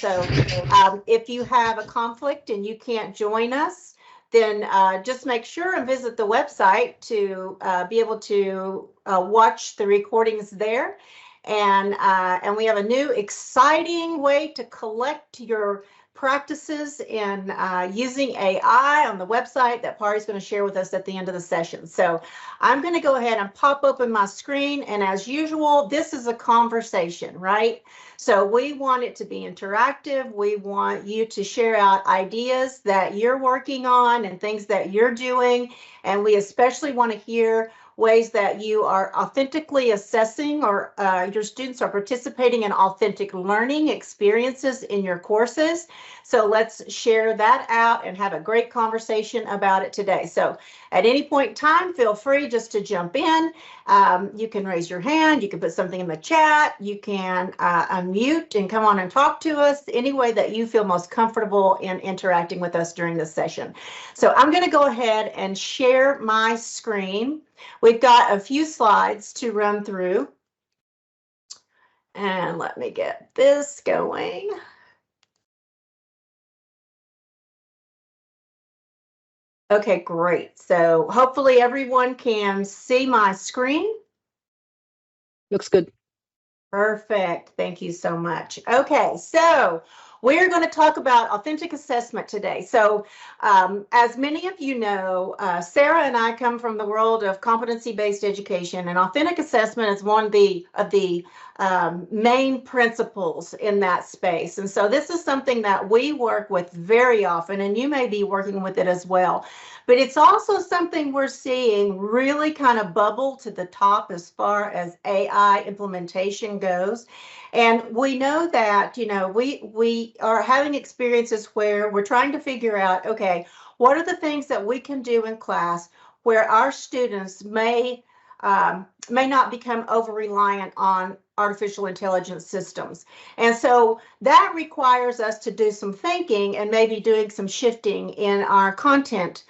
So if you have a conflict and you can't join us, then just make sure and visit the website to be able to watch the recordings there. And we have a new exciting way to collect your practices in using AI on the website that Pari's going to share with us at the end of the session. So I'm going to go ahead and pop open my screen. And as usual, this is a conversation, right? So we want it to be interactive. We want you to share out ideas that you're working on and things that you're doing. And we especially want to hear ways that you are authentically assessing or your students are participating in authentic learning experiences in your courses. So let's share that out and have a great conversation about it today. So at any point in time, feel free just to jump in. You can raise your hand, you can put something in the chat, you can unmute and come on and talk to us any way that you feel most comfortable in interacting with us during this session. So I'm going to go ahead and share my screen. We've got a few slides to run through. And let me get this going. Okay, great. So hopefully everyone can see my screen. Looks good. Perfect. Thank you so much. Okay, so we're going to talk about authentic assessment today. So as many of you know, Sarah and I come from the world of competency-based education, and authentic assessment is one of the main principles in that space. And so this is something that we work with very often, and you may be working with it as well. But it's also something we're seeing really kind of bubble to the top as far as AI implementation goes. And we know that, you know, we are having experiences where we're trying to figure out, okay, what are the things that we can do in class where our students may not become over-reliant on artificial intelligence systems. And so that requires us to do some thinking and maybe doing some shifting in our content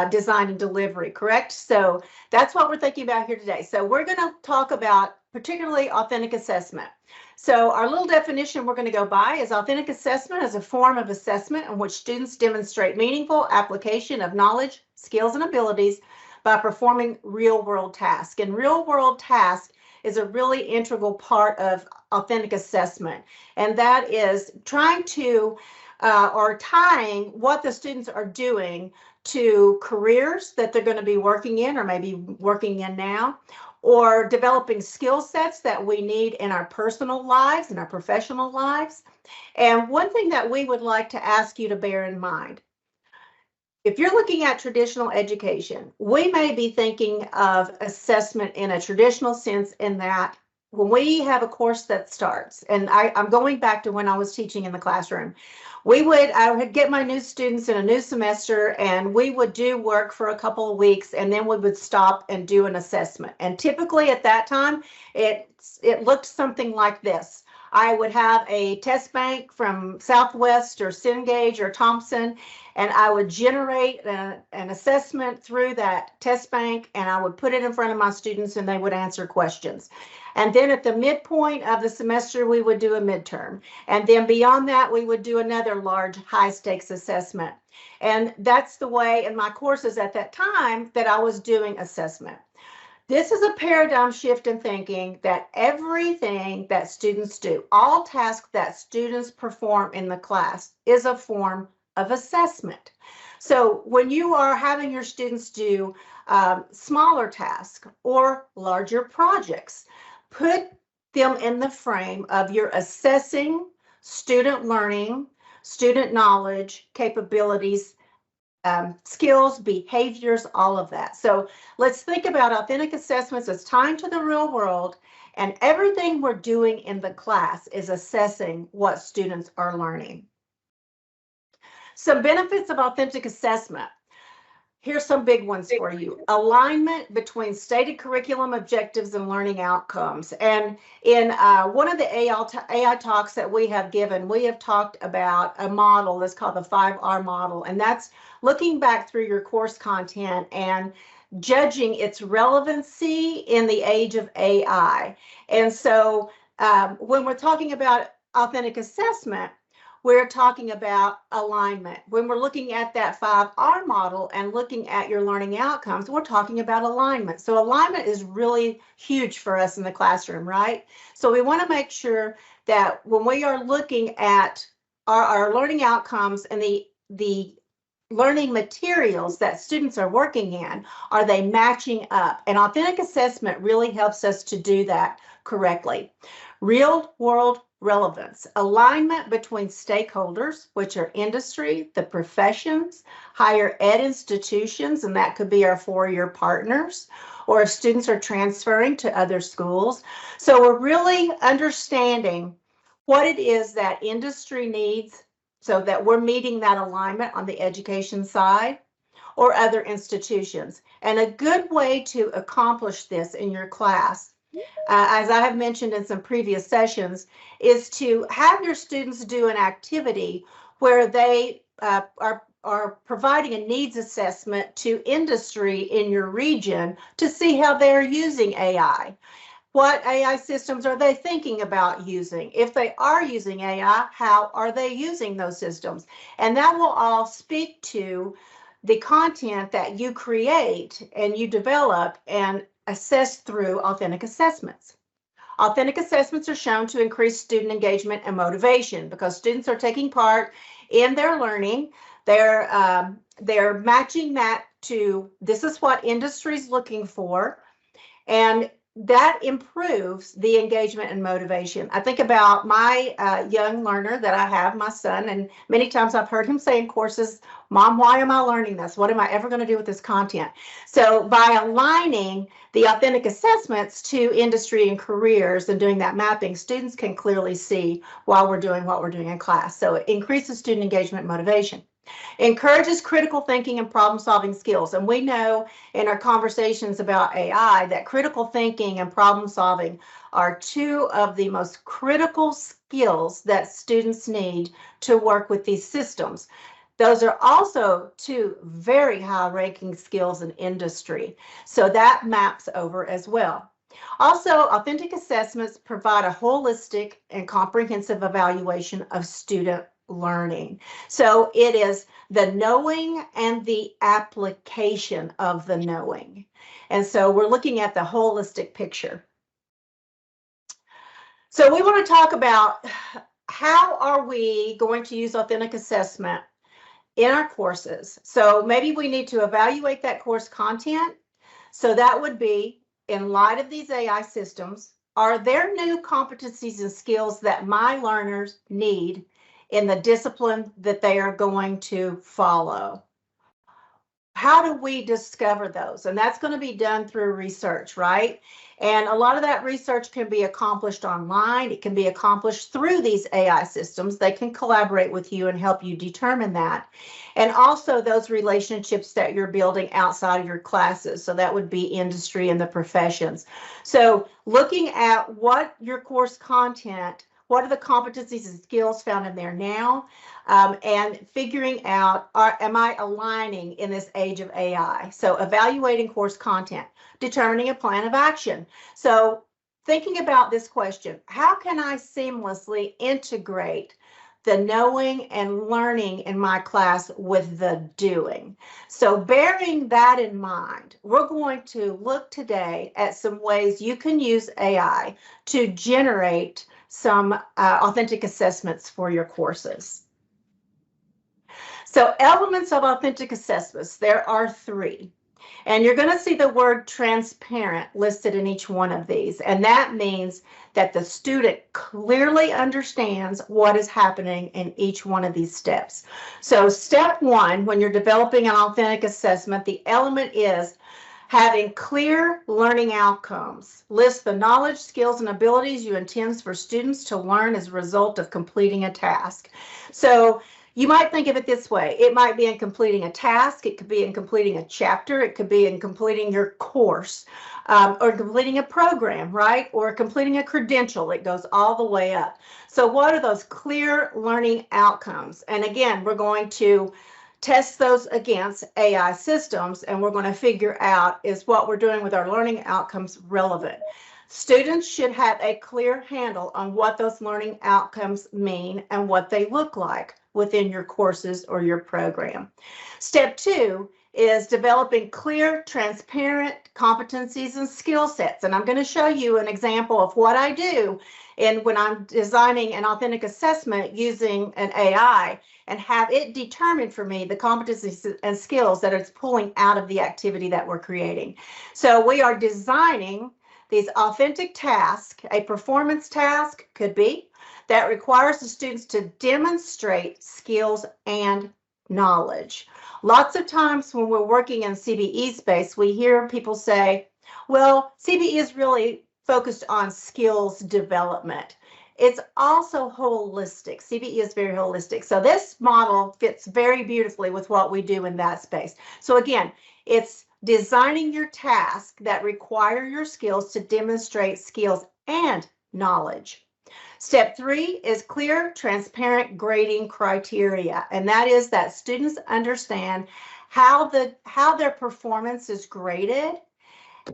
design and delivery, correct? So that's what we're thinking about here today. So we're going to talk about particularly authentic assessment. So our little definition we're going to go by is authentic assessment is a form of assessment in which students demonstrate meaningful application of knowledge, skills, and abilities by performing real-world tasks. And real-world tasks is a really integral part of authentic assessment. And that is trying to, or tying what the students are doing to careers that they're going to be working in or maybe working in now, or developing skill sets that we need in our personal lives and our professional lives. And one thing that we would like to ask you to bear in mind, if you're looking at traditional education, we may be thinking of assessment in a traditional sense in that when we have a course that starts, and I'm going back to when I was teaching in the classroom, I would get my new students in a new semester and we would do work for a couple of weeks and then we would stop and do an assessment. And typically at that time, it looked something like this. I would have a test bank from Southwest or Cengage or Thompson, and I would generate an assessment through that test bank, and I would put it in front of my students, and they would answer questions. And then at the midpoint of the semester, we would do a midterm. And then beyond that, we would do another large high-stakes assessment. And that's the way in my courses at that time that I was doing assessment. This is a paradigm shift in thinking that everything that students do, all tasks that students perform in the class, is a form of assessment. So when you are having your students do smaller tasks or larger projects, put them in the frame of your assessing student learning, student knowledge, capabilities, skills, behaviors, all of that. So let's think about authentic assessments as tying to the real world, and everything we're doing in the class is assessing what students are learning. Some benefits of authentic assessment. Here's some big ones for you. Alignment between stated curriculum objectives and learning outcomes. And in one of the AI talks that we have given, we have talked about a model that's called the 5R model. And that's looking back through your course content and judging its relevancy in the age of AI. And so when we're talking about authentic assessment, we're talking about alignment. When we're looking at that 5R model and looking at your learning outcomes, we're talking about alignment. So alignment is really huge for us in the classroom, right? So we want to make sure that when we are looking at our learning outcomes and the learning materials that students are working in, are they matching up? And authentic assessment really helps us to do that correctly. Real world relevance, alignment between stakeholders, which are industry, the professions, higher ed institutions, and that could be our four-year partners, or if students are transferring to other schools. So we're really understanding what it is that industry needs so that we're meeting that alignment on the education side or other institutions. And a good way to accomplish this in your class, as I have mentioned in some previous sessions, is to have your students do an activity where they are providing a needs assessment to industry in your region to see how they're using AI. What AI systems are they thinking about using? If they are using AI, how are they using those systems? And that will all speak to the content that you create and you develop and assess through authentic assessments. Authentic assessments are shown to increase student engagement and motivation because students are taking part in their learning. They're matching that to this is what industry's looking for, and that improves the engagement and motivation. I think about my young learner that I have, my son, and many times I've heard him say in courses, Mom, why am I learning this? What am I ever going to do with this content? So by aligning the authentic assessments to industry and careers and doing that mapping, students can clearly see while we're doing what we're doing in class. So it increases student engagement and motivation. Encourages critical thinking and problem-solving skills. And we know in our conversations about AI that critical thinking and problem-solving are two of the most critical skills that students need to work with these systems. Those are also two very high-ranking skills in industry. So that maps over as well. Also, authentic assessments provide a holistic and comprehensive evaluation of student learning. So it is the knowing and the application of the knowing. And so we're looking at the holistic picture. So we want to talk about how are we going to use authentic assessment in our courses. So maybe we need to evaluate that course content. So that would be, in light of these AI systems, are there new competencies and skills that my learners need in the discipline that they are going to follow? How do we discover those? And that's going to be done through research, right? And a lot of that research can be accomplished online. It can be accomplished through these AI systems. They can collaborate with you and help you determine that. And also those relationships that you're building outside of your classes. So that would be industry and the professions. So looking at what your course content, what are the competencies and skills found in there now, and figuring out, am I aligning in this age of AI? So evaluating course content, determining a plan of action. So thinking about this question, how can I seamlessly integrate the knowing and learning in my class with the doing? So bearing that in mind, we're going to look today at some ways you can use AI to generate some authentic assessments for your courses. So elements of authentic assessments, there are 3. And you're going to see the word transparent listed in each one of these. And that means that the student clearly understands what is happening in each one of these steps. So step 1, when you're developing an authentic assessment, the element is having clear learning outcomes. List the knowledge, skills, and abilities you intend for students to learn as a result of completing a task. So you might think of it this way. It might be in completing a task. It could be in completing a chapter. It could be in completing your course, or completing a program, right? Or completing a credential. It goes all the way up. So what are those clear learning outcomes? And again, we're going to test those against AI systems, and we're going to figure out, is what we're doing with our learning outcomes relevant? Students should have a clear handle on what those learning outcomes mean and what they look like within your courses or your program. Step 2 is developing clear, transparent competencies and skill sets. And I'm going to show you an example of what I do when I'm designing an authentic assessment using an AI and have it determine for me the competencies and skills that it's pulling out of the activity that we're creating. So we are designing these authentic tasks. A performance task could be that requires the students to demonstrate skills and knowledge. Lots of times when we're working in CBE space, we hear people say, well, CBE is really focused on skills development. It's also holistic. CBE is very holistic. So this model fits very beautifully with what we do in that space. So again, it's designing your task that require your skills to demonstrate skills and knowledge. Step 3 is clear, transparent grading criteria, and that is that students understand how their performance is graded,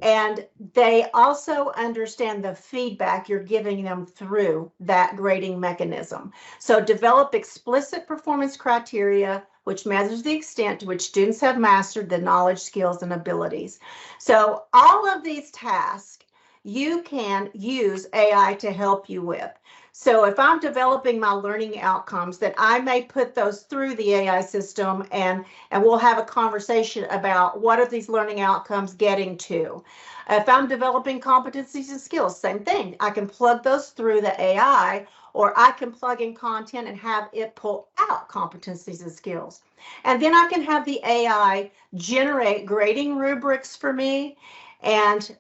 and they also understand the feedback you're giving them through that grading mechanism. So develop explicit performance criteria which measures the extent to which students have mastered the knowledge, skills, and abilities. So all of these tasks you can use AI to help you with. So if I'm developing my learning outcomes, then I may put those through the AI system and we'll have a conversation about what are these learning outcomes getting to. If I'm developing competencies and skills, same thing. I can plug those through the AI, or I can plug in content and have it pull out competencies and skills. And then I can have the AI generate grading rubrics for me and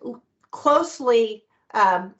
closely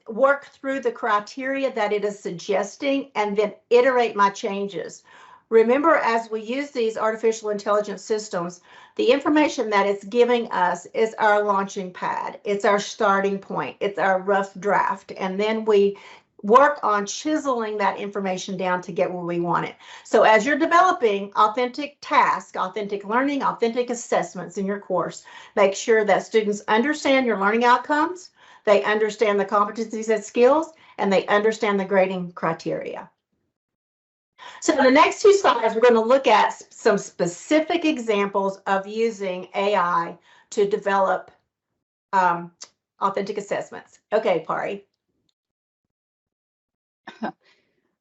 work through the criteria that it is suggesting and then iterate my changes. Remember, as we use these artificial intelligence systems, the information that it's giving us is our launching pad. It's our starting point. It's our rough draft. And then we work on chiseling that information down to get where we want it. So as you're developing authentic tasks, authentic learning, authentic assessments in your course, make sure that students understand your learning outcomes, they understand the competencies and skills, and they understand the grading criteria. So in the next 2 slides, we're going to look at some specific examples of using AI to develop authentic assessments. Okay, Pari.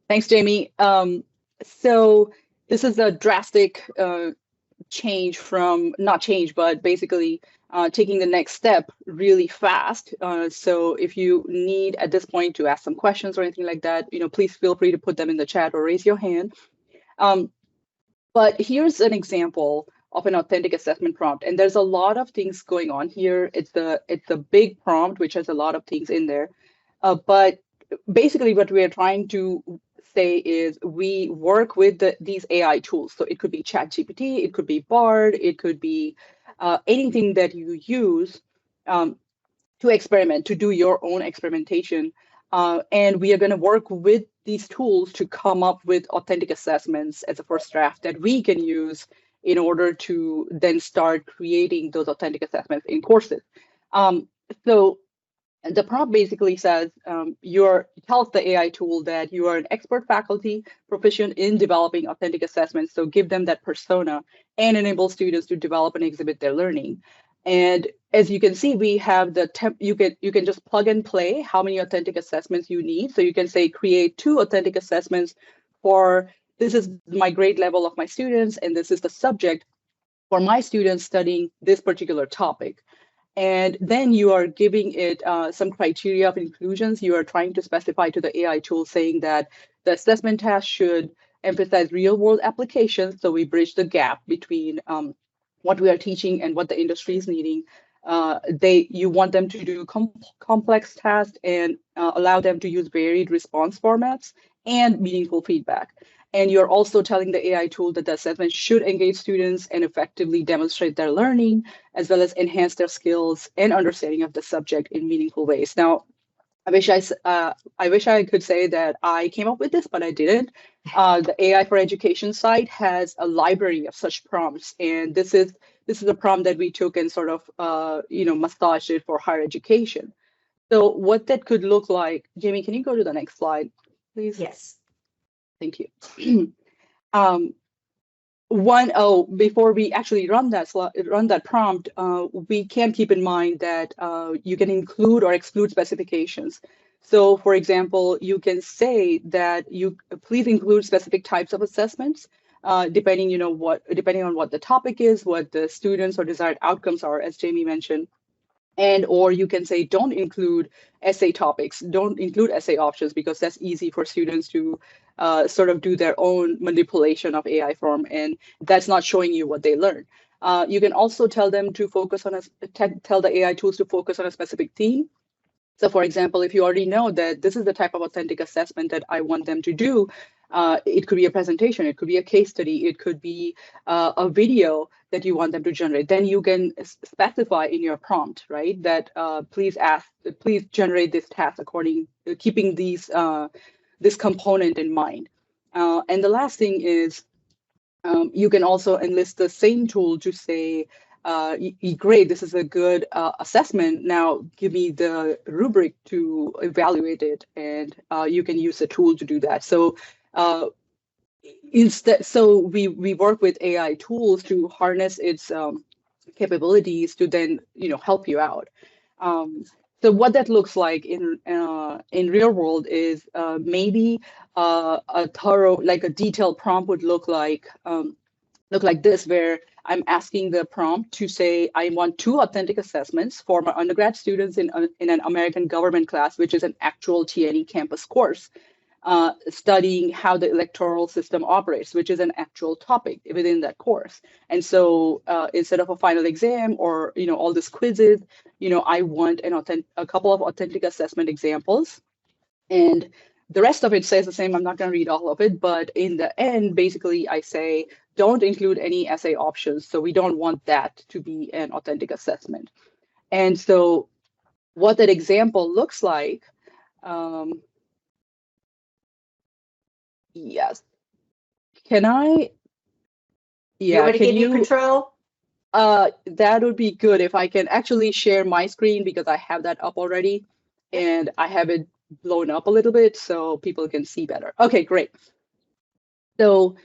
Thanks, Jamie. So this is a drastic change from, not change, but basically taking the next step really fast. So if you need at this point to ask some questions or anything like that, please feel free to put them in the chat or raise your hand. But here's an example of an authentic assessment prompt. And there's a lot of things going on here. It's a big prompt, which has a lot of things in there. But basically what we are trying to say is we work with these AI tools. So it could be ChatGPT, it could be Bard, it could be anything that you use to experiment, to do your own experimentation. And we are going to work with these tools to come up with authentic assessments as a first draft that we can use in order to then start creating those authentic assessments in courses. So the prompt basically says tells the AI tool that you are an expert faculty proficient in developing authentic assessments. So give them that persona and enable students to develop and exhibit their learning. And as you can see, we have you can just plug and play how many authentic assessments you need. So you can say create 2 authentic assessments for this is my grade level of my students, and this is the subject for my students studying this particular topic. And then you are giving it some criteria of inclusions. You are trying to specify to the AI tool saying that the assessment task should emphasize real-world applications. So we bridge the gap between what we are teaching and what the industry is needing. You want them to do complex tasks and allow them to use varied response formats and meaningful feedback. And you're also telling the AI tool that the assessment should engage students and effectively demonstrate their learning, as well as enhance their skills and understanding of the subject in meaningful ways. Now, I wish I could say that I came up with this, but I didn't. The AI for Education site has a library of such prompts, and this is a prompt that we took and sort of massaged it for higher education. So what that could look like, Jamie, can you go to the next slide, please? Yes. Thank you. Before we actually run that prompt, we can keep in mind that you can include or exclude specifications. So, for example, you can say that you please include specific types of assessments, depending on what the topic is, what the students or desired outcomes are, as Jamie mentioned. And or you can say don't include essay topics, don't include essay options, because that's easy for students to sort of do their own manipulation of AI form, and that's not showing you what they learn. You can also tell them to focus on tell the AI tools to focus on a specific theme. So for example, if you already know that this is the type of authentic assessment that I want them to do, it could be a presentation, it could be a case study, it could be a video that you want them to generate. Then you can specify in your prompt, right, that please generate this task keeping this component in mind. And the last thing is you can also enlist the same tool to say, great, this is a good assessment. Now give me the rubric to evaluate it, and you can use the tool to do that. So we work with AI tools to harness its capabilities to then help you out. So what that looks like in real world is maybe a thorough, like a detailed prompt would look like this, where I'm asking the prompt to say, I want 2 authentic assessments for my undergrad students in an American government class, which is an actual TNE campus course, studying how the electoral system operates, which is an actual topic within that course. And so instead of a final exam or all these quizzes, I want a couple of authentic assessment examples. And the rest of it says the same. I'm not going to read all of it, but in the end, basically, I say, don't include any essay options. So we don't want that to be an authentic assessment. And so what that example looks like, yes. Can I? Yeah. You want to give you control? That would be good if I can actually share my screen, because I have that up already and I have it blown up a little bit so people can see better. Okay, great. So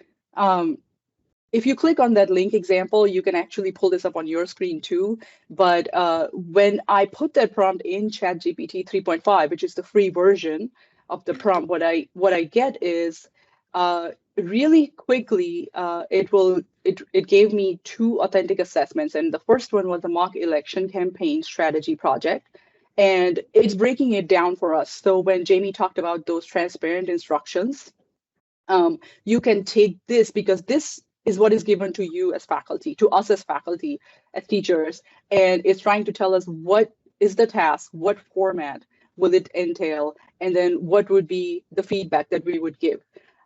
if you click on that link example, you can actually pull this up on your screen too. But when I put that prompt in ChatGPT 3.5, which is the free version of the prompt, what I get is really quickly, it gave me 2 authentic assessments. And the first one was a mock election campaign strategy project. And it's breaking it down for us. So when Jamie talked about those transparent instructions, you can take this, because this is what is given to you as faculty, to us as faculty, as teachers, and it's trying to tell us what is the task, what format will it entail, and then what would be the feedback that we would give.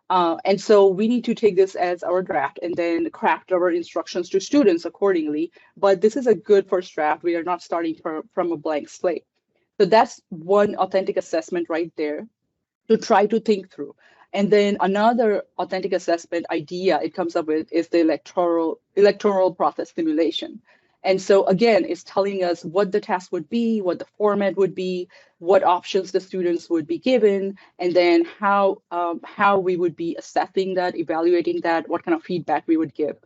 And so we need to take this as our draft and then craft our instructions to students accordingly. But this is a good first draft. We are not starting from a blank slate. So that's one authentic assessment right there to try to think through. And then another authentic assessment idea it comes up with is the electoral process simulation. And so again, it's telling us what the task would be, what the format would be, what options the students would be given, and then how we would be assessing that, evaluating that, what kind of feedback we would give.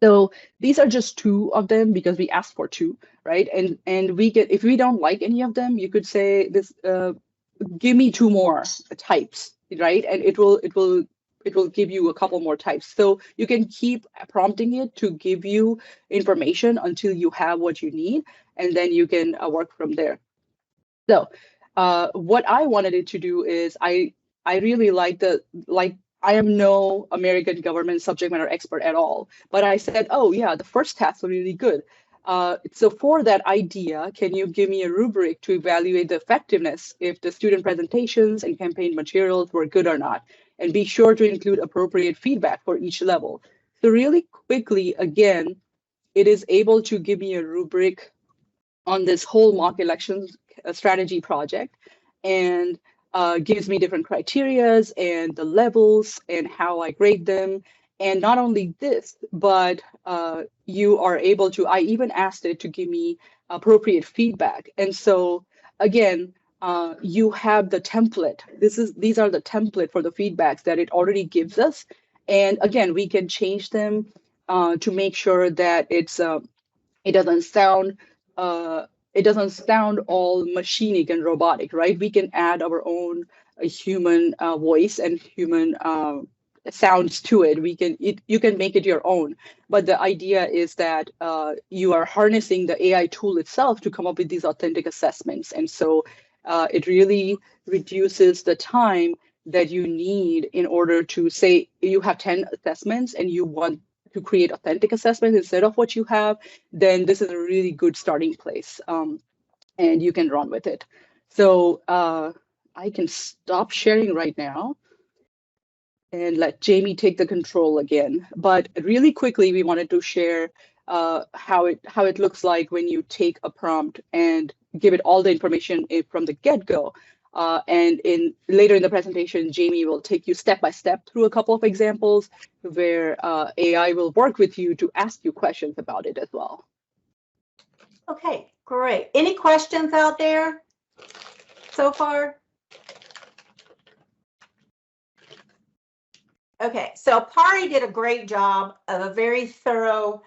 So these are just 2 of them because we asked for 2, right? And we get, if we don't like any of them, you could say this, give me 2 more types, right? And it will give you a couple more types. So you can keep prompting it to give you information until you have what you need, and then you can work from there. So what I wanted it to do is I really I am no American government subject matter expert at all, but I said, oh yeah, the first tasks are really good. So for that idea, can you give me a rubric to evaluate the effectiveness if the student presentations and campaign materials were good or not? And be sure to include appropriate feedback for each level. So really quickly, again, it is able to give me a rubric on this whole mock elections strategy project, and gives me different criterias and the levels and how I grade them. And not only this, but you are able to, I even asked it to give me appropriate feedback. And so again, you have the template. These are the template for the feedbacks that it already gives us. And again, we can change them to make sure that it doesn't sound all machinic and robotic, right? We can add our own human voice and human sounds to it. You can make it your own. But the idea is that you are harnessing the AI tool itself to come up with these authentic assessments. And so it really reduces the time that you need in order to say you have 10 assessments and you want to create authentic assessments instead of what you have, then this is a really good starting place, and you can run with it. So I can stop sharing right now and let Jamie take the control again. But really quickly, we wanted to share how it looks like when you take a prompt and give it all the information from the get-go. And later in the presentation, Jamie will take you step by step through a couple of examples where AI will work with you to ask you questions about it as well. Okay, great. Any questions out there so far? Okay, so Pari did a great job of a very thorough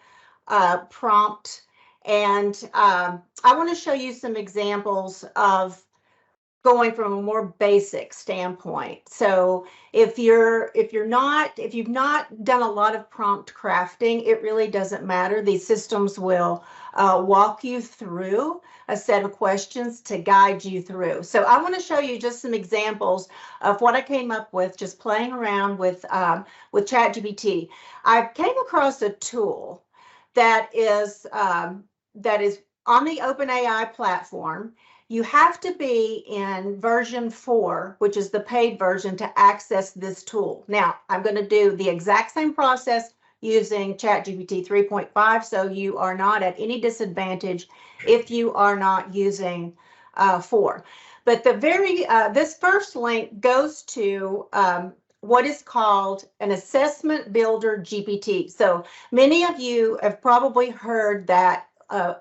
prompt, and I want to show you some examples of going from a more basic standpoint. So if you've not done a lot of prompt crafting, it really doesn't matter. These systems will walk you through a set of questions to guide you through. So I want to show you just some examples of what I came up with just playing around with ChatGPT. I came across a tool that is on the OpenAI platform. You have to be in version 4, which is the paid version, to access this tool. Now, I'm going to do the exact same process using ChatGPT 3.5, so you are not at any disadvantage if you are not using 4. But this first link goes to what is called an Assessment Builder GPT. So many of you have probably heard that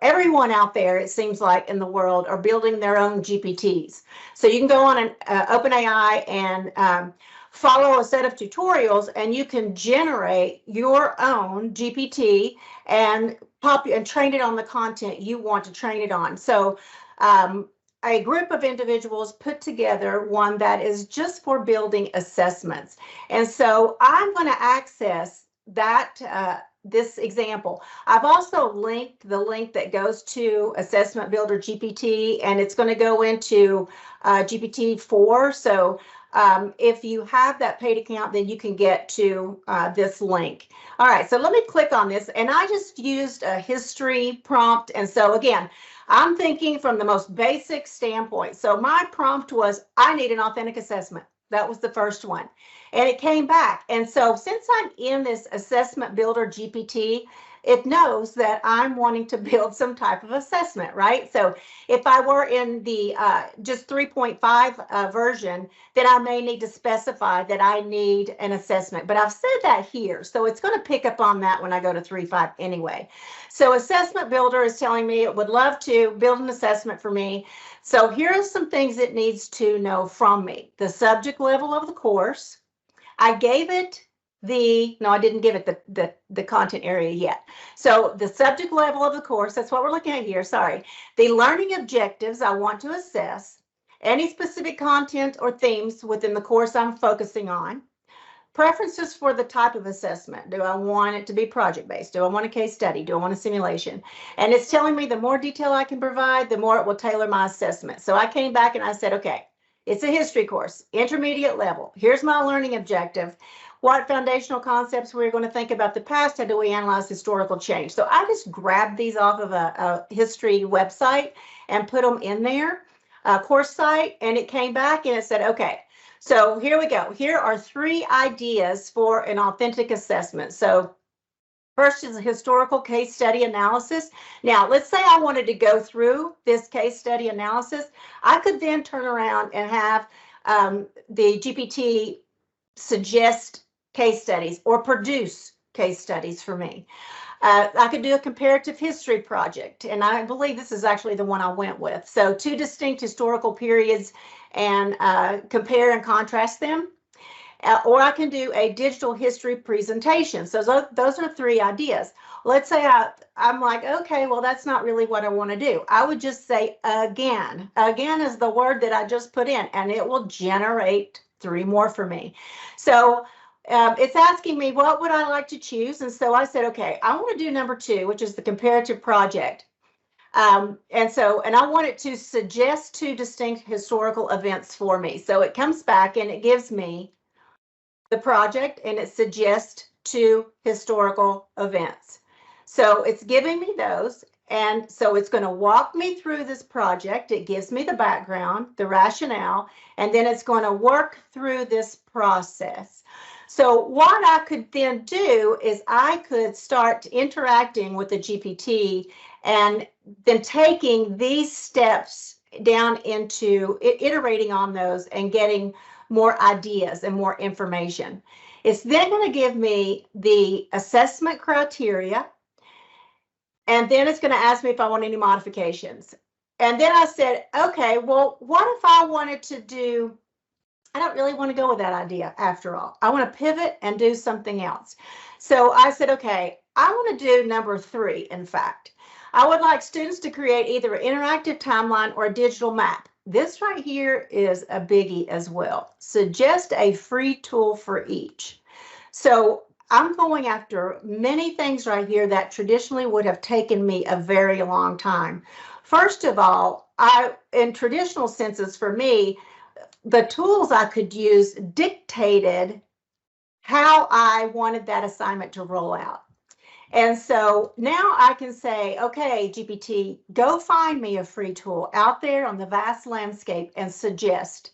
everyone out there, it seems like, in the world are building their own GPTs. So you can go on an OpenAI and follow a set of tutorials, and you can generate your own GPT and train it on the content you want to train it on. So a group of individuals put together one that is just for building assessments. And so I'm going to access that this example. I've also linked the link that goes to Assessment Builder GPT, and it's going to go into GPT-4. So if you have that paid account, then you can get to this link. All right, so let me click on this, and I just used a history prompt. And so again, I'm thinking from the most basic standpoint. So my prompt was, I need an authentic assessment. That was the first one. And it came back. And so since I'm in this Assessment Builder GPT, it knows that I'm wanting to build some type of assessment, right? So if I were in the just 3.5 version, then I may need to specify that I need an assessment. But I've said that here, so it's going to pick up on that when I go to 3.5 anyway. So Assessment Builder is telling me it would love to build an assessment for me. So here are some things it needs to know from me. The subject level of the course. I gave it no, I didn't give it the content area yet. So the subject level of the course, that's what we're looking at here, sorry. The learning objectives I want to assess, any specific content or themes within the course I'm focusing on, preferences for the type of assessment. Do I want it to be project-based? Do I want a case study? Do I want a simulation? And it's telling me the more detail I can provide, the more it will tailor my assessment. So I came back and I said, okay, it's a history course, intermediate level. Here's my learning objective. What foundational concepts we're going to think about the past? How do we analyze historical change? So I just grabbed these off of a history website and put them in there, course site, and it came back and it said, okay, so here we go. Here are 3 ideas for an authentic assessment. So first is a historical case study analysis. Now, let's say I wanted to go through this case study analysis. I could then turn around and have the GPT suggest case studies or produce case studies for me. I could do a comparative history project, and I believe this is actually the one I went with. So 2 distinct historical periods and compare and contrast them. Or I can do a digital history presentation. So those are 3 ideas. Let's say I'm like, okay, well, that's not really what I want to do. I would just say again. Again is the word that I just put in, and it will generate 3 more for me. So it's asking me, what would I like to choose? And so I said, okay, I want to do number 2, which is the comparative project. And I want it to suggest 2 distinct historical events for me. So it comes back and it gives me the project, and it suggests 2 historical events. So it's giving me those. And so it's going to walk me through this project. It gives me the background, the rationale, and then it's going to work through this process. So what I could then do is I could start interacting with the GPT and then taking these steps down into iterating on those and getting more ideas and more information. It's then going to give me the assessment criteria, and then it's going to ask me if I want any modifications. And then I said, okay, well, what if I wanted to do, I don't really want to go with that idea after all. I want to pivot and do something else. So I said, okay, I want to do number 3, in fact. I would like students to create either an interactive timeline or a digital map. This right here is a biggie as well. Suggest a free tool for each. So I'm going after many things right here that traditionally would have taken me a very long time. First of all, in traditional senses for me, the tools I could use dictated how I wanted that assignment to roll out. And so now I can say, okay, GPT, go find me a free tool out there on the vast landscape and suggest.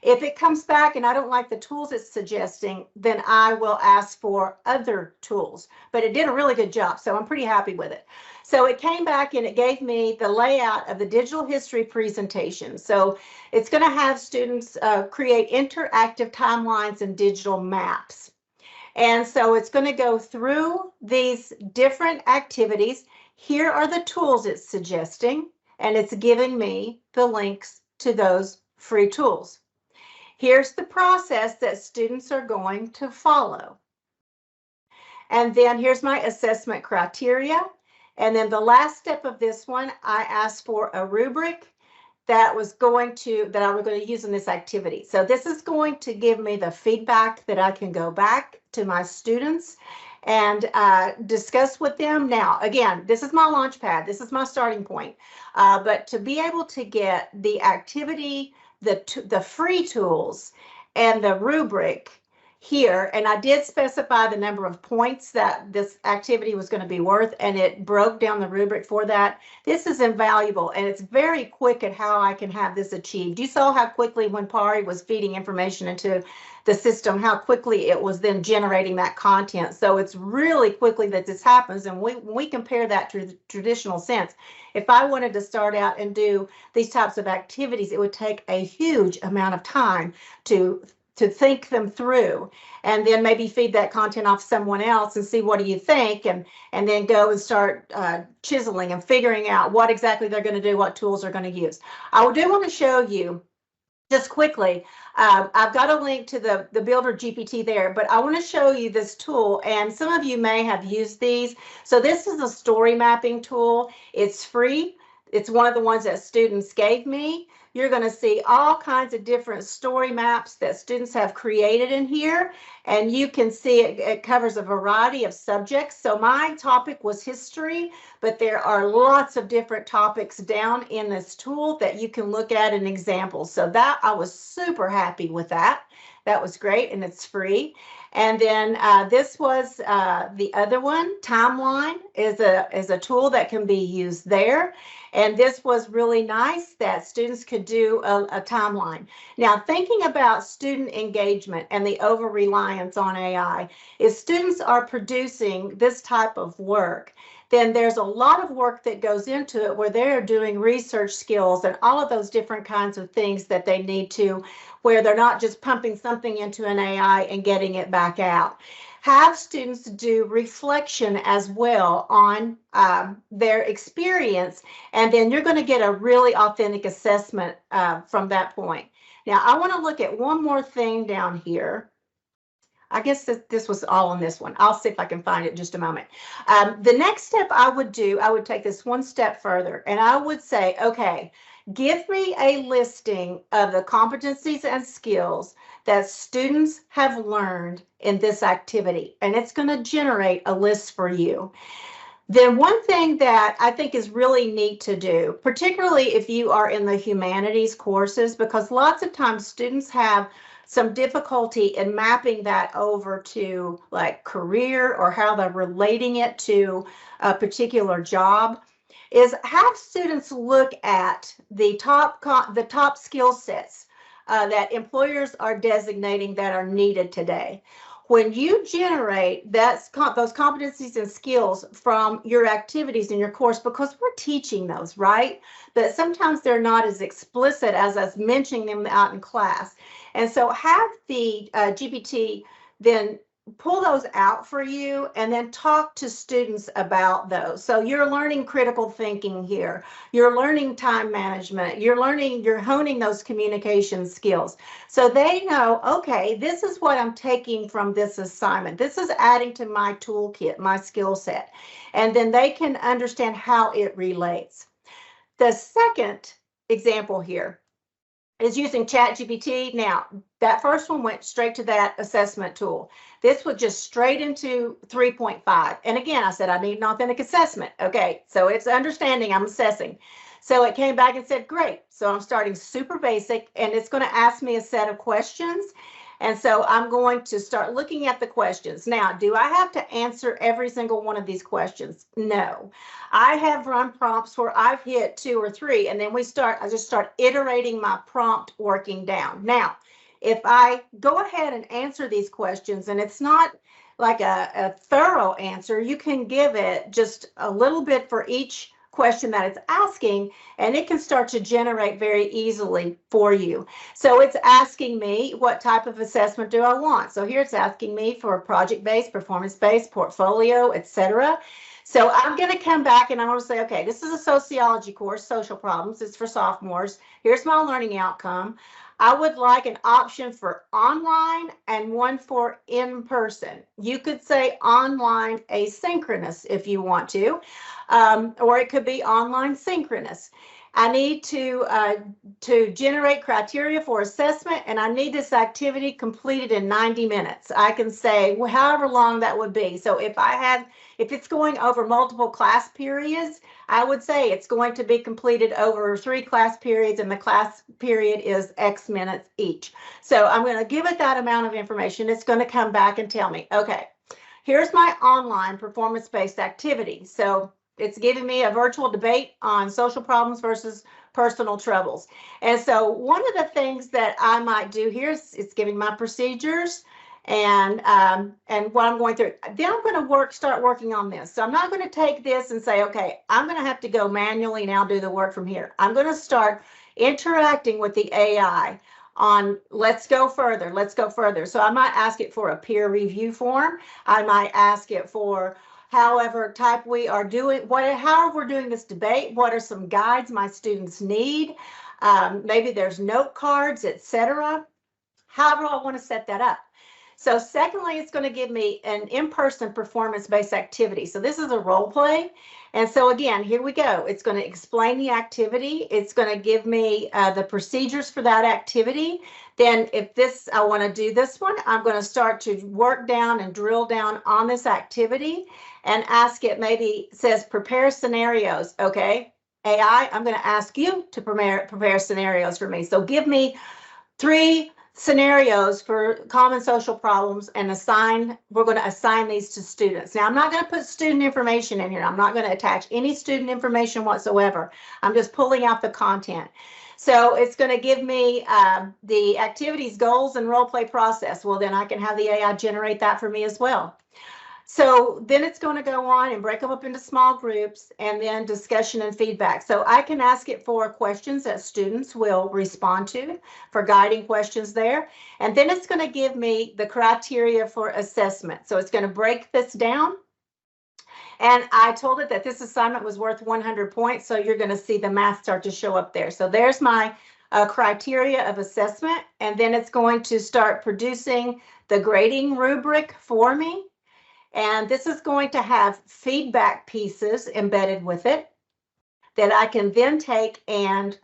If it comes back and I don't like the tools it's suggesting, then I will ask for other tools. But it did a really good job, so I'm pretty happy with it. So it came back and it gave me the layout of the digital history presentation. So it's going to have students create interactive timelines and digital maps. And so it's going to go through these different activities. Here are the tools it's suggesting, and it's giving me the links to those free tools. Here's the process that students are going to follow. And then here's my assessment criteria. And then the last step of this one, I asked for a rubric that I was going to use in this activity. So this is going to give me the feedback that I can go back to my students and discuss with them. Now, again, this is my launch pad. This is my starting point. But to be able to get the activity, the free tools, and the rubric here, and I did specify the number of points that this activity was going to be worth, and it broke down the rubric for that. This is invaluable, and it's very quick at how I can have this achieved. You saw how quickly when Pari was feeding information into the system, how quickly it was then generating that content. So it's really quickly that this happens, and when we compare that to the traditional sense, if I wanted to start out and do these types of activities, it would take a huge amount of time to think them through, and then maybe feed that content off someone else and see what do you think, and then go and start chiseling and figuring out what exactly they're going to do, what tools they're going to use. I do want to show you just quickly. I've got a link to the Builder GPT there, but I want to show you this tool, and some of you may have used these. So this is a story mapping tool. It's free. It's one of the ones that students gave me. You're going to see all kinds of different story maps that students have created in here, and you can see it covers a variety of subjects. So my topic was history, but there are lots of different topics down in this tool that you can look at in examples. So that I was super happy with that. That was great, and it's free. And then this was the other one. Timeline is a tool that can be used there. And this was really nice that students could do a timeline. Now, thinking about student engagement and the over-reliance on AI, if students are producing this type of work, then there's a lot of work that goes into it where they're doing research skills and all of those different kinds of things that they need to, where they're not just pumping something into an AI and getting it back out. have students do reflection as well on their experience, and then you're going to get a really authentic assessment from that point. Now, I want to look at one more thing down here. I guess this was all on this one. I'll see if I can find it in just a moment. The next step I would do, I would take this one step further, and I would say, okay, give me a listing of the competencies and skills that students have learned in this activity, and it's going to generate a list for you. Then one thing that I think is really neat to do, particularly if you are in the humanities courses, because lots of times students have some difficulty in mapping that over to like career or how they're relating it to a particular job, is have students look at the top skill sets that employers are designating that are needed today. When you generate those competencies and skills from your activities in your course, because we're teaching those, right? But sometimes they're not as explicit as us mentioning them out in class. And so have the GPT then pull those out for you and then talk to students about those. So you're learning critical thinking here. You're learning time management. You're honing those communication skills. So they know, okay, this is what I'm taking from this assignment. This is adding to my toolkit, my skill set. And then they can understand how it relates. The second example here is using ChatGPT. Now, that first one went straight to that assessment tool. This was just straight into 3.5. And again, I said, I need an authentic assessment. Okay, so it's understanding I'm assessing. So it came back and said, great. So I'm starting super basic, and it's going to ask me a set of questions. And so I'm going to start looking at the questions. Now, do I have to answer every single one of these questions? No. I have run prompts where I've hit 2 or 3, and then I just start iterating my prompt working down. Now, if I go ahead and answer these questions, and it's not like a thorough answer, you can give it just a little bit for each question that it's asking, and it can start to generate very easily for you. So it's asking me, what type of assessment do I want? So here it's asking me for project-based, performance-based, portfolio, etc. So I'm going to come back and I'm going to say, okay, this is a sociology course, social problems. It's for sophomores. Here's my learning outcome. I would like an option for online and one for in-person. You could say online asynchronous if you want to, or it could be online synchronous. I need to generate criteria for assessment, and I need this activity completed in 90 minutes. I can say, well, however long that would be. So if it's going over multiple class periods, I would say it's going to be completed over 3 class periods, and the class period is X minutes each. So I'm going to give it that amount of information. It's going to come back and tell me, okay, here's my online performance-based activity. So it's giving me a virtual debate on social problems versus personal troubles. And so one of the things that I might do here is it's giving my procedures and what I'm going through. Then I'm going to start working on this. So I'm not going to take this and say, okay, I'm going to have to go manually now do the work from here. I'm going to start interacting with the AI on let's go further, let's go further. So I might ask it for a peer review form. I might ask it for however type we are doing, however we're doing this debate, what are some guides my students need? Maybe there's note cards, etc. However I want to set that up. So secondly, it's going to give me an in-person performance-based activity. So this is a role play. And so again, here we go. It's going to explain the activity. It's going to give me the procedures for that activity. Then if I want to do this one, I'm going to start to work down and drill down on this activity and ask it, maybe it says prepare scenarios. Okay, AI, I'm going to ask you to prepare scenarios for me. So give me 3 scenarios for common social problems and we're going to assign these to students. Now, I'm not going to put student information in here. I'm not going to attach any student information whatsoever. I'm just pulling out the content. So it's going to give me the activities, goals, and role play process. Well, then I can have the AI generate that for me as well. So then it's going to go on and break them up into small groups and then discussion and feedback. So I can ask it for questions that students will respond to for guiding questions there. And then it's going to give me the criteria for assessment. So it's going to break this down. And I told it that this assignment was worth 100 points. So you're going to see the math start to show up there. So there's my criteria of assessment. And then it's going to start producing the grading rubric for me. And this is going to have feedback pieces embedded with it that I can then take and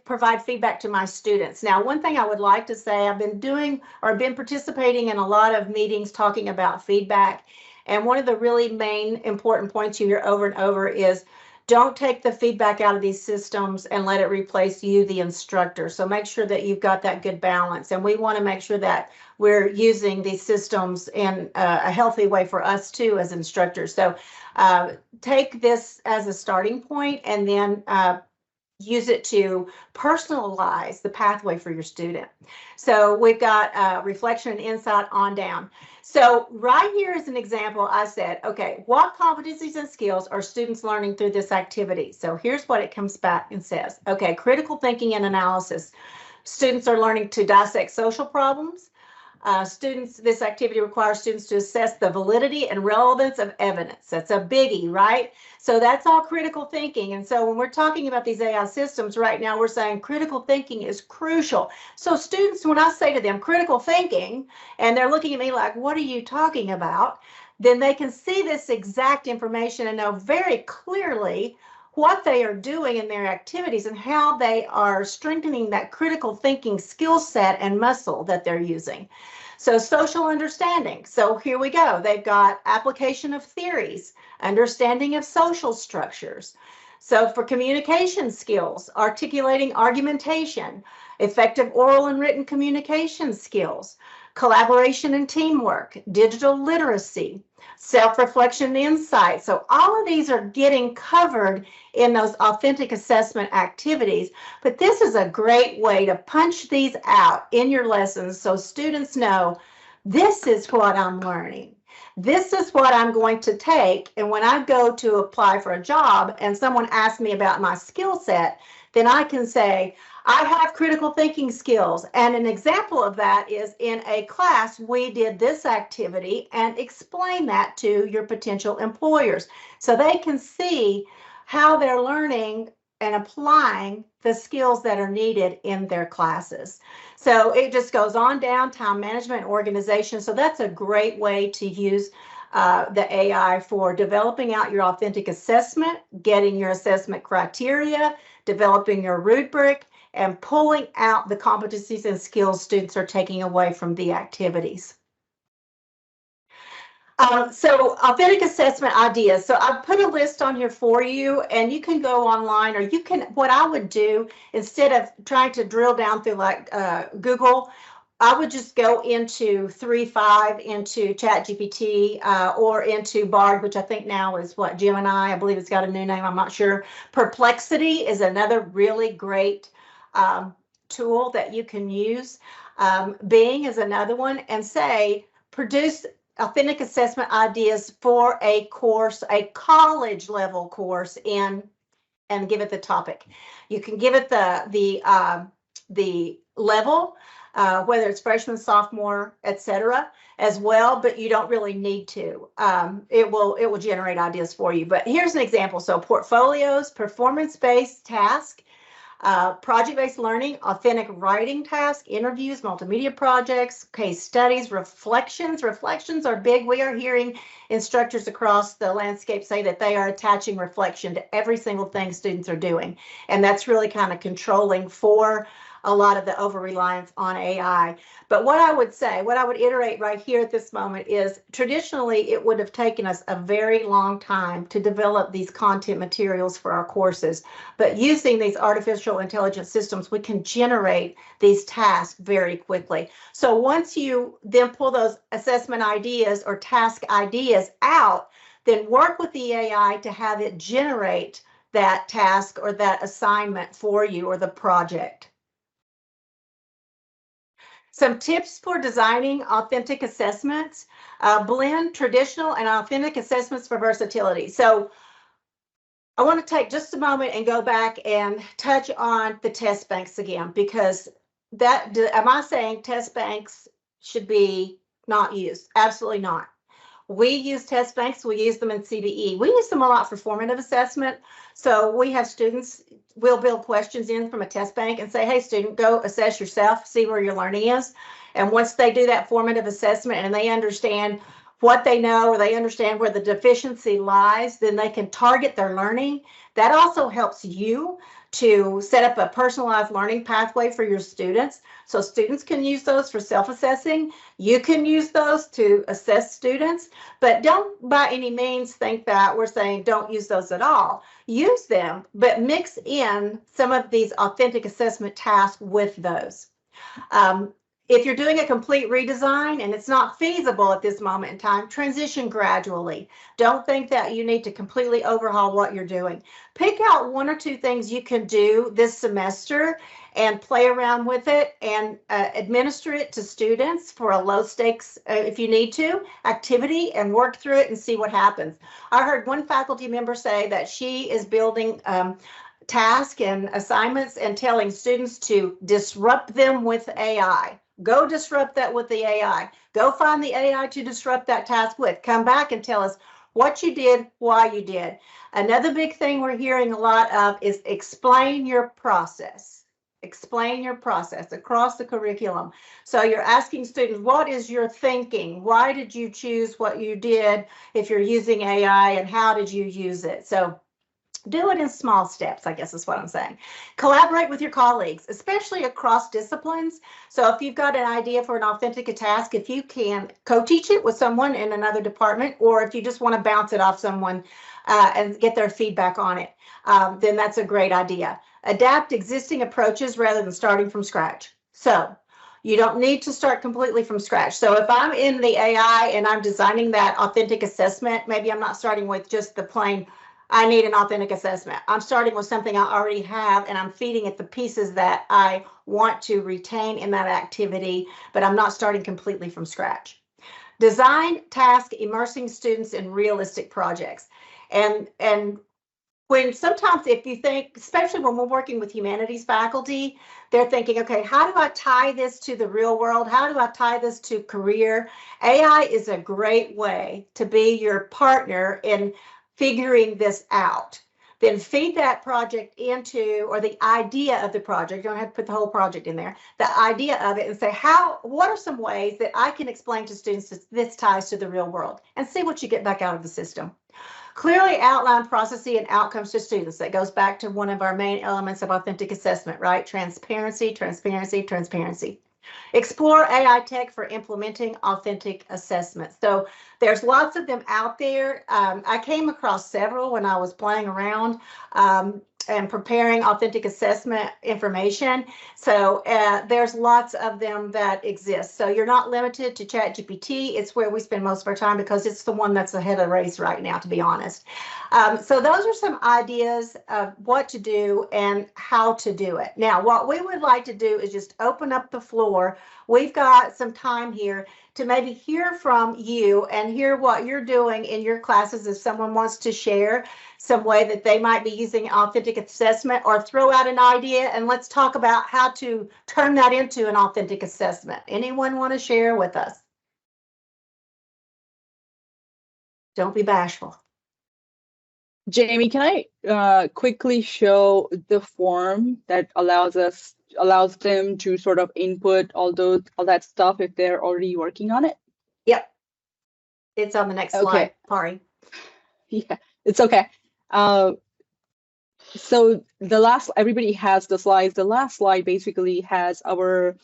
provide feedback to my students. Now, one thing I would like to say, I've been participating in a lot of meetings talking about feedback. And one of the really main important points you hear over and over is don't take the feedback out of these systems and let it replace you, the instructor. So make sure that you've got that good balance. And we want to make sure that we're using these systems in a healthy way for us too as instructors. So take this as a starting point and then use it to personalize the pathway for your student. So we've got reflection and insight on down. So right here is an example. I said, okay, what competencies and skills are students learning through this activity? So here's what it comes back and says. Okay, critical thinking and analysis. Students are learning to dissect social problems. This activity requires students to assess the validity and relevance of evidence. That's a biggie, right? So that's all critical thinking. And so when we're talking about these AI systems right now, we're saying critical thinking is crucial. So students, when I say to them critical thinking, and they're looking at me like, what are you talking about? Then they can see this exact information and know very clearly what they are doing in their activities and how they are strengthening that critical thinking skill set and muscle that they're using. So social understanding. So here we go. They've got application of theories, understanding of social structures. So for communication skills, articulating argumentation, effective oral and written communication skills, collaboration and teamwork, digital literacy, self-reflection and insight. So all of these are getting covered in those authentic assessment activities, but this is a great way to punch these out in your lessons so students know this is what I'm learning. This is what I'm going to take, and when I go to apply for a job and someone asks me about my skill set, then I can say, I have critical thinking skills. And an example of that is in a class, we did this activity and explain that to your potential employers so they can see how they're learning and applying the skills that are needed in their classes. So it just goes on down, time management, organization. So that's a great way to use the AI for developing out your authentic assessment, getting your assessment criteria, developing your rubric, and pulling out the competencies and skills students are taking away from the activities. So authentic assessment ideas. So I've put a list on here for you, and you can go online, or you can, what I would do instead of trying to drill down through like Google, I would just go into 3.5 into ChatGPT or into Bard, which I think now is what, Gemini. I believe it's got a new name. I'm not sure. Perplexity is another really great tool that you can use. Bing is another one, and say, produce authentic assessment ideas for a course, a college level course in, and give it the topic. You can give it the level, whether it's freshman, sophomore, etc., as well, but you don't really need to. It will generate ideas for you. But here's an example. So portfolios, performance-based task, project-based learning, authentic writing task, interviews, multimedia projects, case studies, reflections. Reflections are big. We are hearing instructors across the landscape say that they are attaching reflection to every single thing students are doing. And that's really kind of controlling for a lot of the over-reliance on AI. But what I would say, what I would iterate right here at this moment is traditionally it would have taken us a very long time to develop these content materials for our courses. But using these artificial intelligence systems, we can generate these tasks very quickly. So once you then pull those assessment ideas or task ideas out, then work with the AI to have it generate that task or that assignment for you or the project. Some tips for designing authentic assessments: blend traditional and authentic assessments for versatility. So I want to take just a moment and go back and touch on the test banks again, because am I saying test banks should be not used? Absolutely not. We use test banks. We use them in CBE. We use them a lot for formative assessment. So we have students, we'll build questions in from a test bank and say, hey, student, go assess yourself, see where your learning is. And once they do that formative assessment and they understand what they know, or they understand where the deficiency lies, then they can target their learning. That also helps you to set up a personalized learning pathway for your students. So students can use those for self-assessing. You can use those to assess students, but don't by any means think that we're saying don't use those at all. Use them, but mix in some of these authentic assessment tasks with those. If you're doing a complete redesign and it's not feasible at this moment in time, transition gradually. Don't think that you need to completely overhaul what you're doing. Pick out one or two things you can do this semester and play around with it and administer it to students for a low stakes, if you need to, activity, and work through it and see what happens. I heard one faculty member say that she is building tasks and assignments and telling students to disrupt them with AI. Go disrupt that with the AI. Go find the AI to disrupt that task with. Come back and tell us what you did, why you did. Another big thing we're hearing a lot of is explain your process. Explain your process across the curriculum. So you're asking students, what is your thinking? Why did you choose what you did if you're using AI, and how did you use it? So do it in small steps, I guess is what I'm saying. Collaborate with your colleagues, especially across disciplines. So if you've got an idea for an authentic task, if you can co-teach it with someone in another department, or if you just want to bounce it off someone and get their feedback on it, then that's a great idea. Adapt existing approaches rather than starting from scratch. So you don't need to start completely from scratch. So if I'm in the AI and I'm designing that authentic assessment, maybe I'm not starting with just the plain I need an authentic assessment. I'm starting with something I already have, and I'm feeding it the pieces that I want to retain in that activity, but I'm not starting completely from scratch. Design task immersing students in realistic projects. And when sometimes if you think, especially when we're working with humanities faculty, they're thinking, okay, how do I tie this to the real world? How do I tie this to career? AI is a great way to be your partner in figuring this out. Then feed that project into, or the idea of the project, you don't have to put the whole project in there, the idea of it, and say, what are some ways that I can explain to students that this ties to the real world, and see what you get back out of the system. Clearly outline processes and outcomes to students. That goes back to one of our main elements of authentic assessment, right? Transparency, transparency, transparency. Explore AI tech for implementing authentic assessments. So there's lots of them out there. I came across several when I was playing around and preparing authentic assessment information. So there's lots of them that exist. So you're not limited to ChatGPT. It's where we spend most of our time because it's the one that's ahead of the race right now, to be honest. So those are some ideas of what to do and how to do it. Now, what we would like to do is just open up the floor. We've got some time here to maybe hear from you and hear what you're doing in your classes. If someone wants to share some way that they might be using authentic assessment, or throw out an idea and let's talk about how to turn that into an authentic assessment. Anyone want to share with us? Don't be bashful. Jamie, can I quickly show the form that allows them to sort of input all that stuff if they're already working on it? Yep. It's on the next slide, Pari. Yeah, it's okay. So everybody has the slides. The last slide basically has our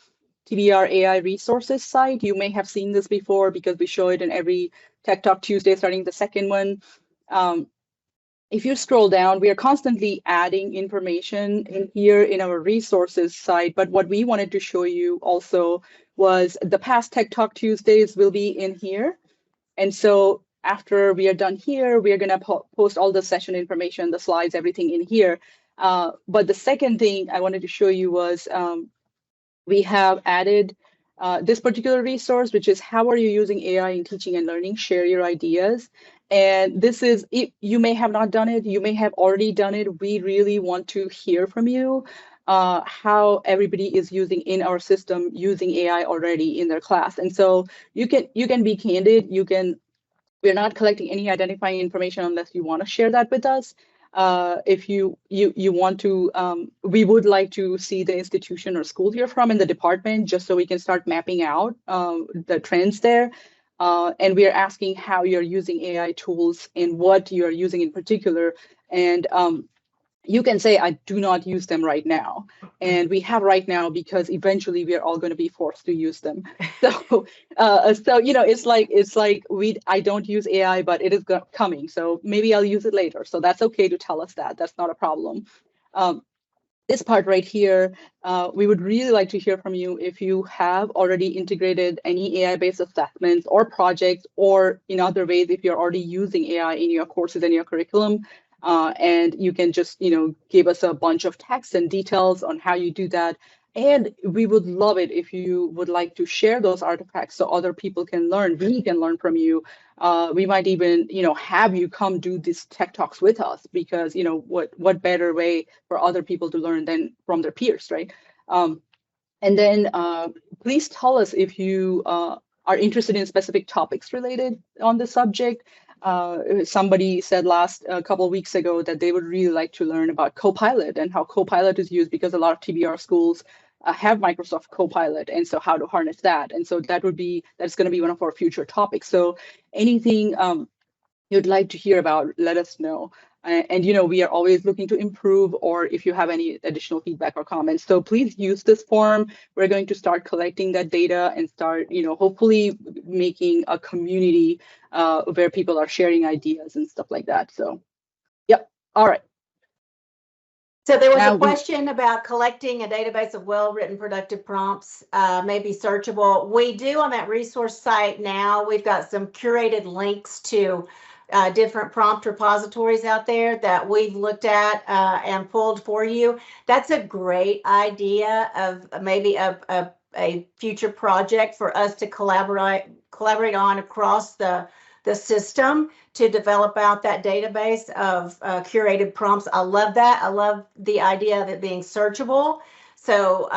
TBR AI resources site. You may have seen this before because we show it in every Tech Talk Tuesday, starting the second one. If you scroll down, we are constantly adding information in here in our resources site. But what we wanted to show you also was the past Tech Talk Tuesdays will be in here. And so after we are done here, we are going to post all the session information, the slides, everything in here. But the second thing I wanted to show you was we have added this particular resource, which is how are you using AI in teaching and learning? Share your ideas. And this is, you may have not done it, you may have already done it. We really want to hear from you how everybody is using in our system, using AI already in their class. And so you can be candid, we're not collecting any identifying information unless you want to share that with us. If you want to, we would like to see the institution or school you're from in the department, just so we can start mapping out the trends there. And we are asking how you're using AI tools and what you're using in particular. And you can say, I do not use them right now. And we have right now because eventually we are all going to be forced to use them. So, it's like I don't use AI, but it is coming. So maybe I'll use it later. So that's okay to tell us that. That's not a problem. This part right here, we would really like to hear from you if you have already integrated any AI-based assessments or projects, or in other ways, if you're already using AI in your courses and your curriculum. And you can just, give us a bunch of text and details on how you do that. And we would love it if you would like to share those artifacts so other people can learn. We can learn from you. We might even, have you come do these tech talks with us, because, what better way for other people to learn than from their peers, right? And then please tell us if you are interested in specific topics related on the subject. Somebody said a couple of weeks ago that they would really like to learn about Copilot and how Copilot is used, because a lot of TBR schools have Microsoft Copilot, and so how to harness that. And so that's going to be one of our future topics. So anything you'd like to hear about, let us know. And we are always looking to improve, or if you have any additional feedback or comments. So please use this form. We're going to start collecting that data and start, hopefully making a community where people are sharing ideas and stuff like that. So, yep. All right. So there was a question about collecting a database of well-written productive prompts, maybe searchable. We do on that resource site now. We've got some curated links to different prompt repositories out there that we've looked at and pulled for you. That's a great idea of maybe a future project for us to collaborate on across the system to develop out that database of curated prompts. I love that. I love the idea of it being searchable. So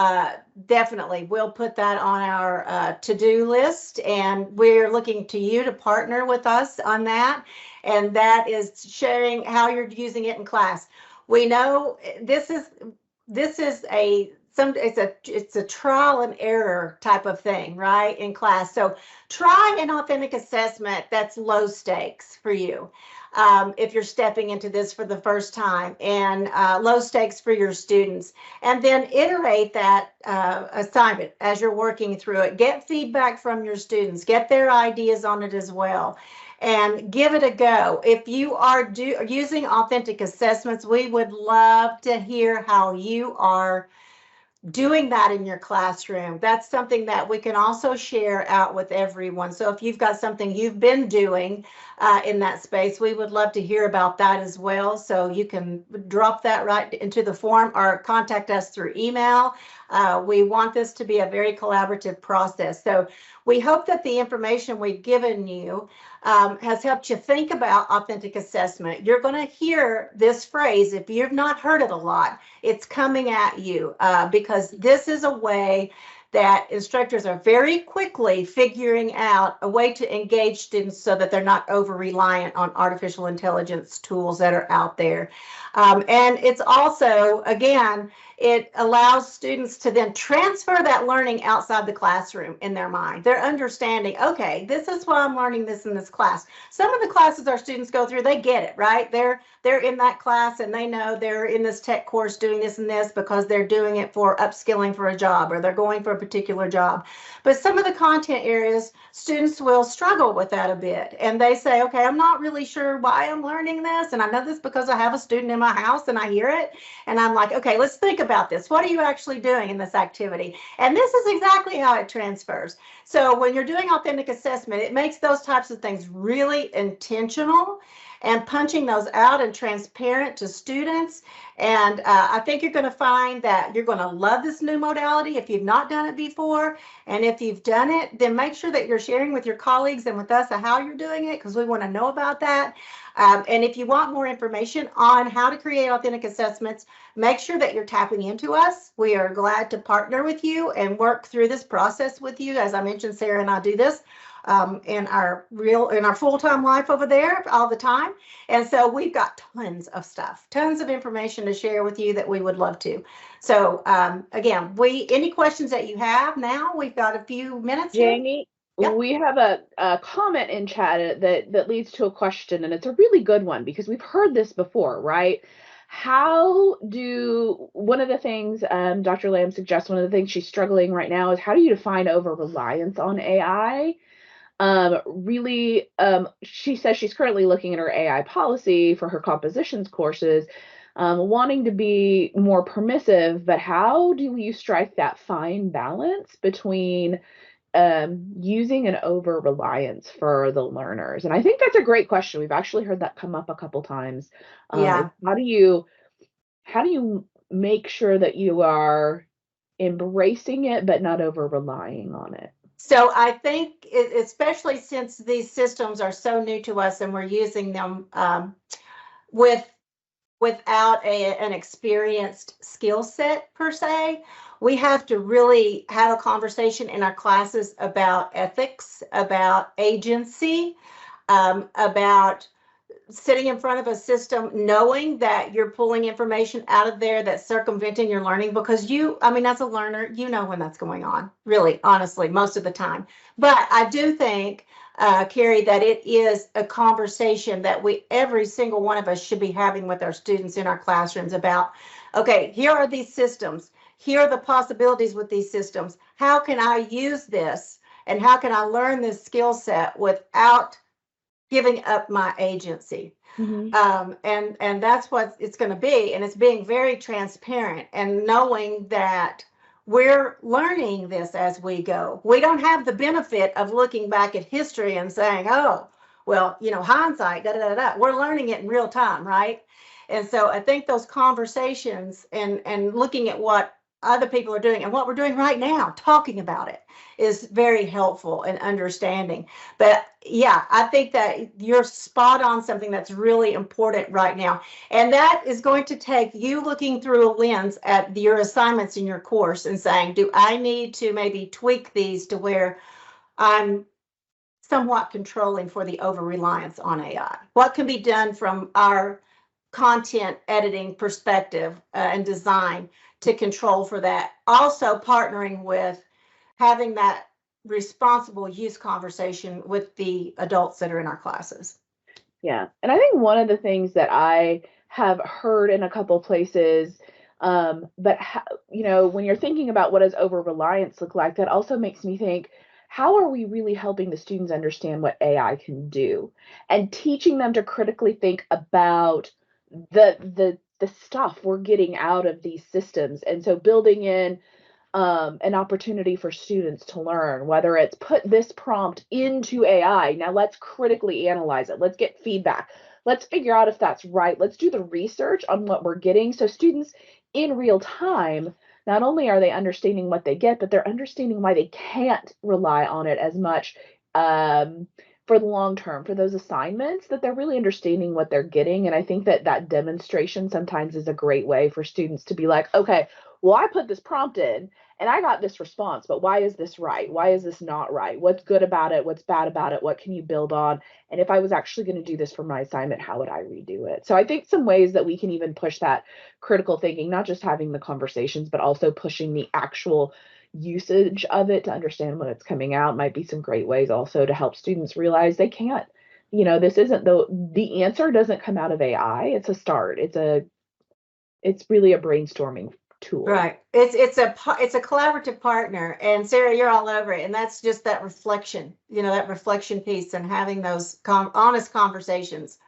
definitely we'll put that on our to-do list, and we're looking to you to partner with us on that. And that is sharing how you're using it in class. We know this is it's a trial and error type of thing, right, in class. So try an authentic assessment that's low stakes for you. If you're stepping into this for the first time, and low stakes for your students, and then iterate that assignment as you're working through it. Get feedback from your students, get their ideas on it as well, and give it a go. If you are using authentic assessments, we would love to hear how you are doing that in your classroom. That's something that we can also share out with everyone. So if you've got something you've been doing in that space, we would love to hear about that as well. So you can drop that right into the form or contact us through email. We want this to be a very collaborative process. So we hope that the information we've given you has helped you think about authentic assessment. You're going to hear this phrase, if you've not heard it a lot, it's coming at you because this is a way that instructors are very quickly figuring out a way to engage students so that they're not over-reliant on artificial intelligence tools that are out there. And it's also, again, it allows students to then transfer that learning outside the classroom in their mind. They're understanding, okay, this is why I'm learning this in this class. Some of the classes our students go through, they get it, right? They're in that class and they know they're in this tech course doing this and this because they're doing it for upskilling for a job, or they're going for a particular job. But some of the content areas, students will struggle with that a bit. And they say, okay, I'm not really sure why I'm learning this. And I know this because I have a student in my house and I hear it. And I'm like, okay, let's think about this. What are you actually doing in this activity? And this is exactly how it transfers. So when you're doing authentic assessment, it makes those types of things really intentional. and punching those out and transparent to students. And I think you're going to find that you're going to love this new modality if you've not done it before. And if you've done it, then make sure that you're sharing with your colleagues and with us how you're doing it, because we want to know about that. And if you want more information on how to create authentic assessments, make sure that you're tapping into us. We are glad to partner with you and work through this process with you. As I mentioned, Sarah and I do this in our full-time life over there all the time. And so we've got tons of stuff, tons of information to share with you that we would love to. So again, any questions that you have now, we've got a few minutes here. Jamie, Yep. we have a comment in chat that leads to a question, and it's a really good one because we've heard this before, right? One of the things Dr. Lamb suggests, one of the things she's struggling right now is how do you define over-reliance on AI? She says she's currently looking at her AI policy for her compositions courses, wanting to be more permissive, but how do you strike that fine balance between using an over-reliance for the learners? And I think that's a great question. We've actually heard that come up a couple times. Yeah. How do you make sure that you are embracing it but not over-relying on it? So I think, especially since these systems are so new to us and we're using them without an experienced skill set per se, we have to really have a conversation in our classes about ethics, about agency, about sitting in front of a system, knowing that you're pulling information out of there that's circumventing your learning, because as a learner, you know when that's going on, really, honestly, most of the time. But I do think, Carrie, that it is a conversation that every single one of us should be having with our students in our classrooms about, okay, here are these systems. Here are the possibilities with these systems. How can I use this? And how can I learn this skill set without giving up my agency? Mm-hmm. And that's what it's going to be. And it's being very transparent and knowing that we're learning this as we go. We don't have the benefit of looking back at history and saying, oh, well, hindsight, da, da, da, da. We're learning it in real time, right? And so I think those conversations and looking at what other people are doing and what we're doing right now, talking about it, is very helpful in understanding. But yeah, I think that you're spot on something that's really important right now. And that is going to take you looking through a lens at your assignments in your course and saying, do I need to maybe tweak these to where I'm somewhat controlling for the over-reliance on AI? What can be done from our content editing perspective and design to control for that? Also partnering with having that responsible use conversation with the adults that are in our classes. Yeah. And I think one of the things that I have heard in a couple places, when you're thinking about what does over-reliance look like, that also makes me think, how are we really helping the students understand what AI can do and teaching them to critically think about the stuff we're getting out of these systems? And so building in an opportunity for students to learn, whether it's put this prompt into AI. Now let's critically analyze it. Let's get feedback. Let's figure out if that's right. Let's do the research on what we're getting. So students in real time, not only are they understanding what they get, but they're understanding why they can't rely on it as much for the long term, for those assignments, that they're really understanding what they're getting. And I think that demonstration sometimes is a great way for students to be like, okay, well, I put this prompt in and I got this response, but why is this right? Why is this not right? What's good about it? What's bad about it? What can you build on? And if I was actually going to do this for my assignment, how would I redo it? So I think some ways that we can even push that critical thinking, not just having the conversations, but also pushing the actual usage of it to understand when it's coming out, might be some great ways also to help students realize they can't, this isn't the answer doesn't come out of AI. It's a start. It's really a brainstorming tool. Right. It's a collaborative partner, and Sarah, you're all over it. And that's just that reflection, that reflection piece, and having those honest conversations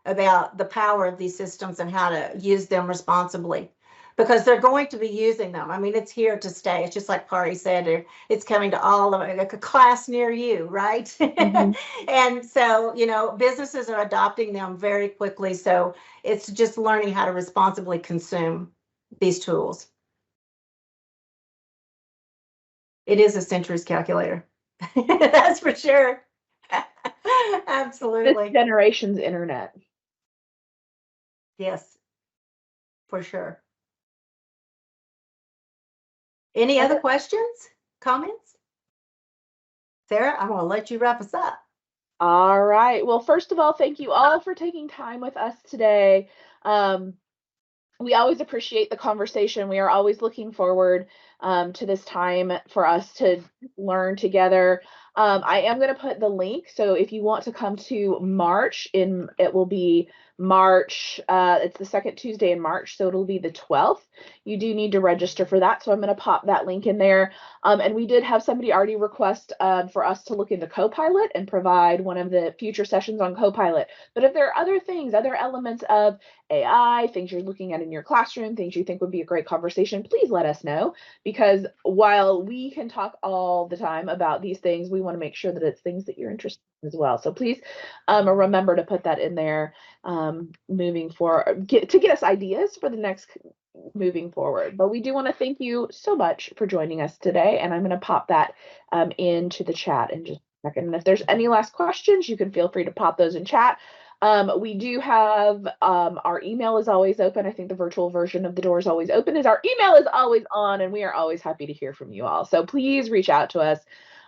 about the power of these systems and how to use them responsibly. because they're going to be using them. I mean, it's here to stay. It's just like Pari said, it's coming to all of a class near you, right? Mhm. And so, you know, businesses are adopting them very quickly. So it's just learning how to responsibly consume these tools. It is a centuries calculator. That's for sure. This Absolutely. generation's internet. Yes, for sure. Any other questions, comments? Sarah, I'm going to let you wrap us up. All right. Well, first of all, thank you all for taking time with us today. We always appreciate the conversation. We are always looking forward to this time for us to learn together. I am going to put the link. So if you want to come to March, it will be March. It's the second Tuesday in March, so it'll be the 12th. You do need to register for that. So I'm going to pop that link in there. And we did have somebody already request for us to look into Copilot and provide one of the future sessions on Copilot. But if there are other things, other elements of AI, things you're looking at in your classroom, things you think would be a great conversation, please let us know. Because while we can talk all the time about these things, we want to make sure that it's things that you're interested in as well. So please remember to put that in there moving forward, to get us ideas for the next moving forward. But we do want to thank you so much for joining us today. And I'm going to pop that into the chat in just a second. And if there's any last questions, you can feel free to pop those in chat. We do have our email is always open. I think the virtual version of the door is always open, as our email is always on, and we are always happy to hear from you all. So please reach out to us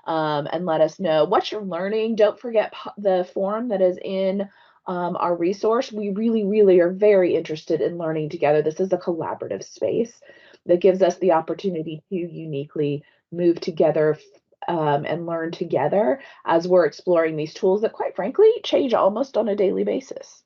and let us know what you're learning. Don't forget the forum that is in our resource. We really, really are very interested in learning together. This is a collaborative space that gives us the opportunity to uniquely move together and learn together as we're exploring these tools that, quite frankly, change almost on a daily basis.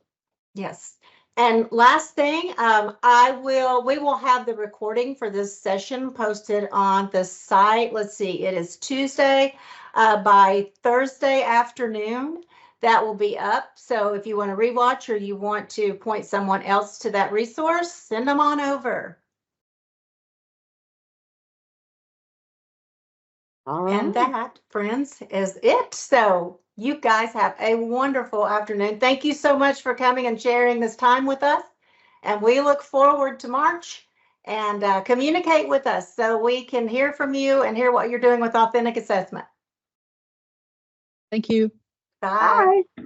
Yes. And last thing, we will have the recording for this session posted on the site. Let's see, it is Tuesday. By Thursday afternoon, that will be up. So if you want to rewatch or you want to point someone else to that resource, send them on over. All right. And that, friends, is it. So you guys have a wonderful afternoon. Thank you so much for coming and sharing this time with us. And we look forward to March, and communicate with us so we can hear from you and hear what you're doing with Authentic Assessment. Thank you. Bye. Bye.